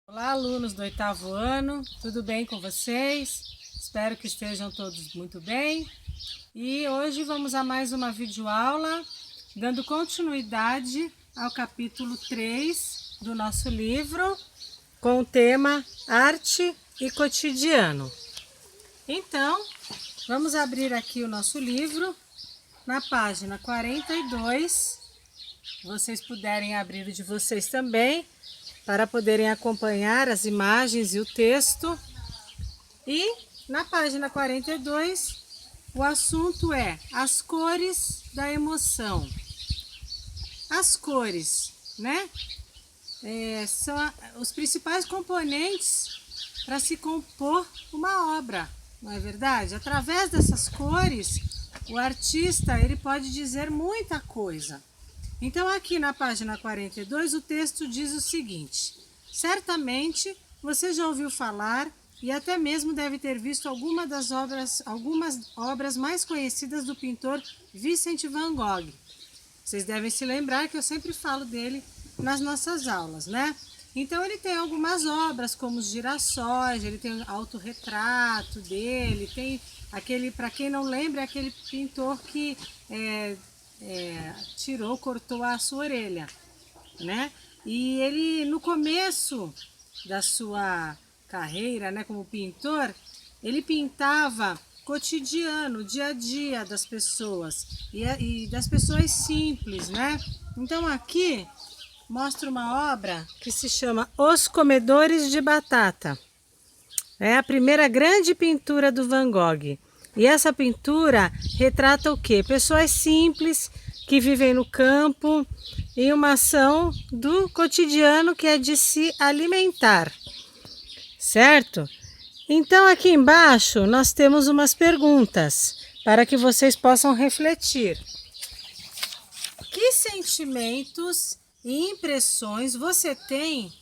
Olá, alunos do 8º ano, tudo bem com vocês? Espero que estejam todos muito bem. E hoje vamos a mais uma videoaula, dando continuidade ao capítulo 3 do nosso livro, com o tema Arte e Cotidiano. Então, vamos abrir aqui o nosso livro, na página 42, vocês puderem abrir o de vocês também, para poderem acompanhar as imagens e o texto. E na página 42, o assunto é as cores da emoção. As cores, né? São os principais componentes para se compor uma obra, não é verdade? Através dessas cores, o artista ele pode dizer muita coisa. Então aqui na página 42 o texto diz o seguinte: certamente você já ouviu falar e até mesmo deve ter visto algumas obras mais conhecidas do pintor Vincent van Gogh. Vocês devem se lembrar que eu sempre falo dele nas nossas aulas, né? Então ele tem algumas obras como os girassóis, ele tem o autorretrato dele, tem aquele, para quem não lembra, aquele pintor que cortou a sua orelha, né? E ele, no começo da sua carreira, né, como pintor, ele pintava cotidiano, dia a dia das pessoas e das pessoas simples, né? Então aqui mostra uma obra que se chama Os Comedores de Batata. É a primeira grande pintura do Van Gogh. E essa pintura retrata o quê? Pessoas simples que vivem no campo em uma ação do cotidiano que é de se alimentar, certo? Então aqui embaixo nós temos umas perguntas para que vocês possam refletir. Que sentimentos e impressões você tem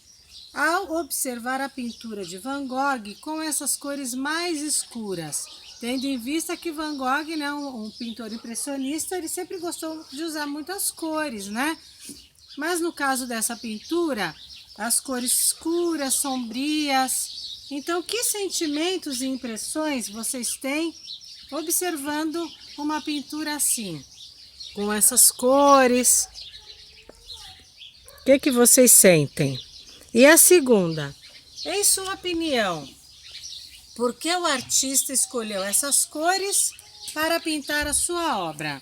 ao observar a pintura de Van Gogh com essas cores mais escuras? Tendo em vista que Van Gogh, né, um pintor impressionista, ele sempre gostou de usar muitas cores, né? Mas no caso dessa pintura, as cores escuras, sombrias. Então, que sentimentos e impressões vocês têm observando uma pintura assim, com essas cores? O que vocês sentem? E a segunda, em sua opinião, por que o artista escolheu essas cores para pintar a sua obra?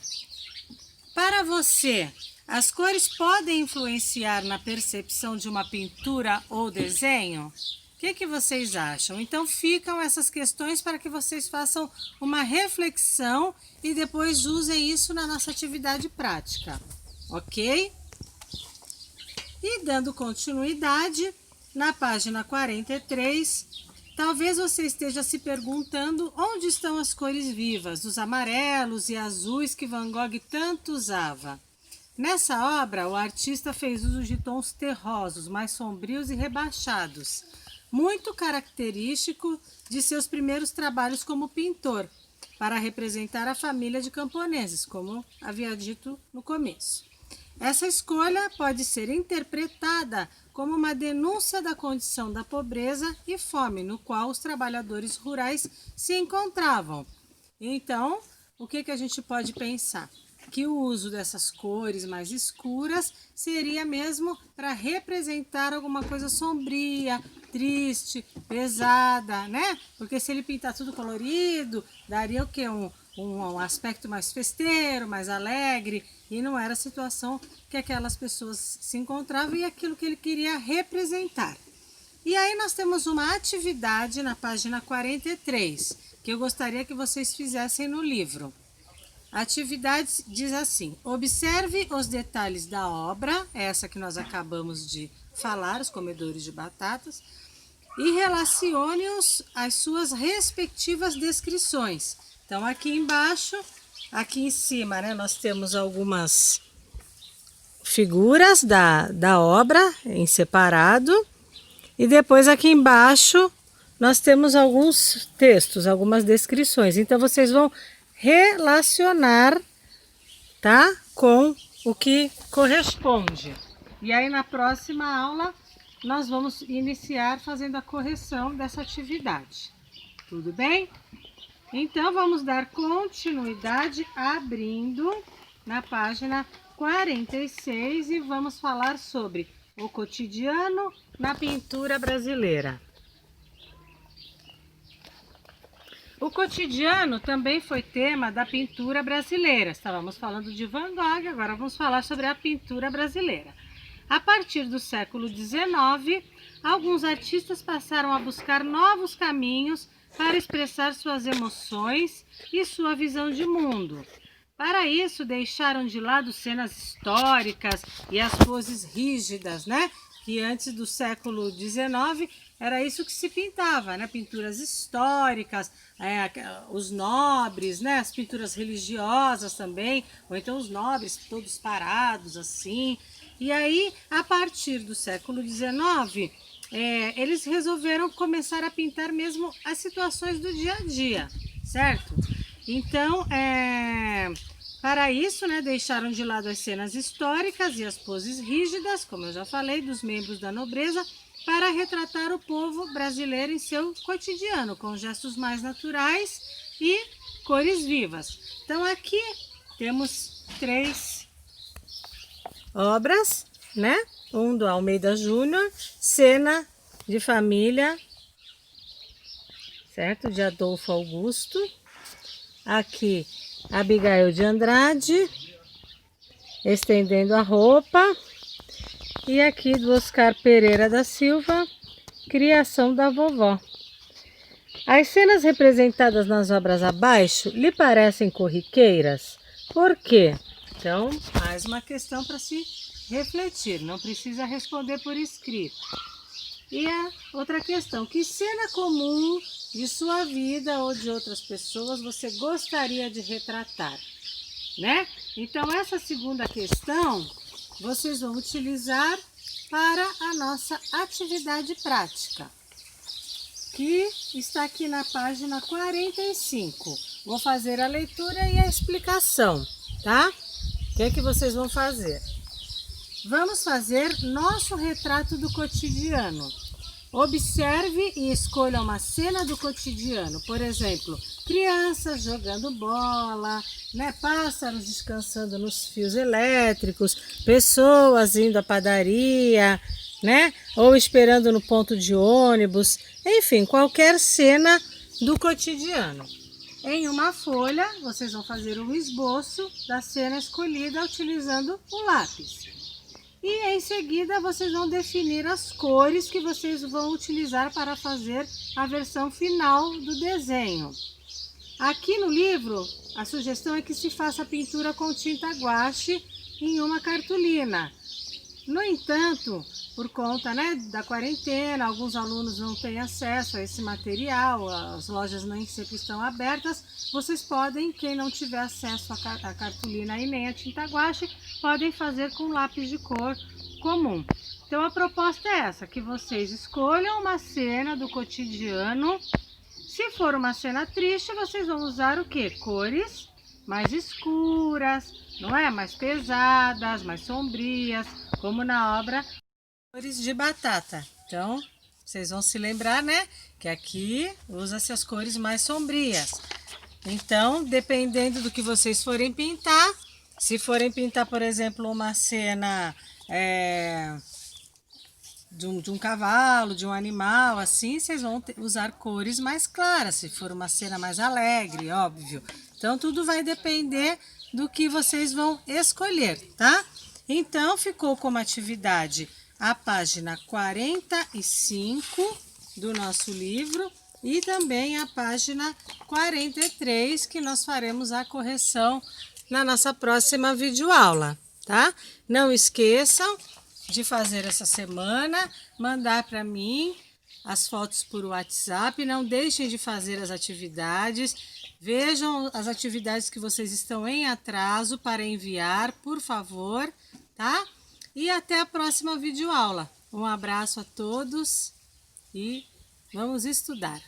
Para você, as cores podem influenciar na percepção de uma pintura ou desenho? O que vocês acham? Então ficam essas questões para que vocês façam uma reflexão e depois usem isso na nossa atividade prática, ok? E dando continuidade, na página 43, talvez você esteja se perguntando onde estão as cores vivas, os amarelos e azuis que Van Gogh tanto usava. Nessa obra, o artista fez uso de tons terrosos, mais sombrios e rebaixados, muito característico de seus primeiros trabalhos como pintor, para representar a família de camponeses, como havia dito no começo. Essa escolha pode ser interpretada como uma denúncia da condição da pobreza e fome no qual os trabalhadores rurais se encontravam. Então, o que a gente pode pensar? Que o uso dessas cores mais escuras seria mesmo para representar alguma coisa sombria, triste, pesada, né? Porque se ele pintar tudo colorido, daria o quê? Um aspecto mais festeiro, mais alegre, e não era a situação que aquelas pessoas se encontravam e aquilo que ele queria representar. E aí nós temos uma atividade na página 43, que eu gostaria que vocês fizessem no livro. A atividade diz assim: observe os detalhes da obra, essa que nós acabamos de falar, os comedores de batatas, e relacione-os às suas respectivas descrições. Então aqui embaixo, aqui em cima, né, nós temos algumas figuras da obra em separado, e depois aqui embaixo nós temos alguns textos, algumas descrições. Então vocês vão relacionar, tá, com o que corresponde. E aí na próxima aula nós vamos iniciar fazendo a correção dessa atividade. Tudo bem? Então, vamos dar continuidade abrindo na página 46 e vamos falar sobre o cotidiano na pintura brasileira. O cotidiano também foi tema da pintura brasileira. Estávamos falando de Van Gogh, agora vamos falar sobre a pintura brasileira. A partir do século XIX, alguns artistas passaram a buscar novos caminhos para expressar suas emoções e sua visão de mundo. Para isso, deixaram de lado cenas históricas e as poses rígidas, né? Que antes do século XIX era isso que se pintava, né? Pinturas históricas, os nobres, né? As pinturas religiosas também, ou então os nobres todos parados assim. E aí, a partir do século XIX, eles resolveram começar a pintar mesmo as situações do dia a dia, certo? Então, para isso, né, deixaram de lado as cenas históricas e as poses rígidas, como eu já falei, dos membros da nobreza, para retratar o povo brasileiro em seu cotidiano, com gestos mais naturais e cores vivas. Então, aqui temos 3 obras, né? Um do Almeida Júnior, Cena de Família, certo? De Adolfo Augusto. Aqui, Abigail de Andrade, Estendendo a Roupa. E aqui do Oscar Pereira da Silva, Criação da Vovó. As cenas representadas nas obras abaixo lhe parecem corriqueiras? Por quê? Então, mais uma questão para se refletir, não precisa responder por escrito. E a outra questão, que cena comum de sua vida ou de outras pessoas você gostaria de retratar, né? Então, essa segunda questão vocês vão utilizar para a nossa atividade prática, que está aqui na página 45. Vou fazer a leitura e a explicação, tá? O que é que vocês vão fazer? Vamos fazer nosso retrato do cotidiano. Observe e escolha uma cena do cotidiano, por exemplo, crianças jogando bola, né? Pássaros descansando nos fios elétricos, pessoas indo à padaria, né? Ou esperando no ponto de ônibus, enfim, qualquer cena do cotidiano. Em uma folha, vocês vão fazer um esboço da cena escolhida utilizando o lápis. E em seguida vocês vão definir as cores que vocês vão utilizar para fazer a versão final do desenho. Aqui no livro, a sugestão é que se faça a pintura com tinta guache em uma cartolina. No entanto, por conta, né, da quarentena, alguns alunos não têm acesso a esse material, as lojas nem sempre estão abertas. Vocês podem, quem não tiver acesso à cartolina e nem a tinta guache, podem fazer com lápis de cor comum. Então, a proposta é essa, que vocês escolham uma cena do cotidiano. Se for uma cena triste, vocês vão usar o quê? Cores mais escuras, não é? Mais pesadas, mais sombrias, como na obra Cores de Batata. Então, vocês vão se lembrar, né? Que aqui usa-se as cores mais sombrias. Então, dependendo do que vocês forem pintar, se forem pintar, por exemplo, uma cena de um cavalo, de um animal, assim, vocês vão usar cores mais claras, se for uma cena mais alegre, óbvio. Então, tudo vai depender do que vocês vão escolher, tá? Então, ficou como atividade a página 45 do nosso livro e também a página 43, que nós faremos a correção na nossa próxima videoaula, tá? Não esqueçam de fazer essa semana, mandar para mim as fotos por WhatsApp, não deixem de fazer as atividades, vejam as atividades que vocês estão em atraso para enviar, por favor, tá? E até a próxima videoaula. Um abraço a todos e vamos estudar!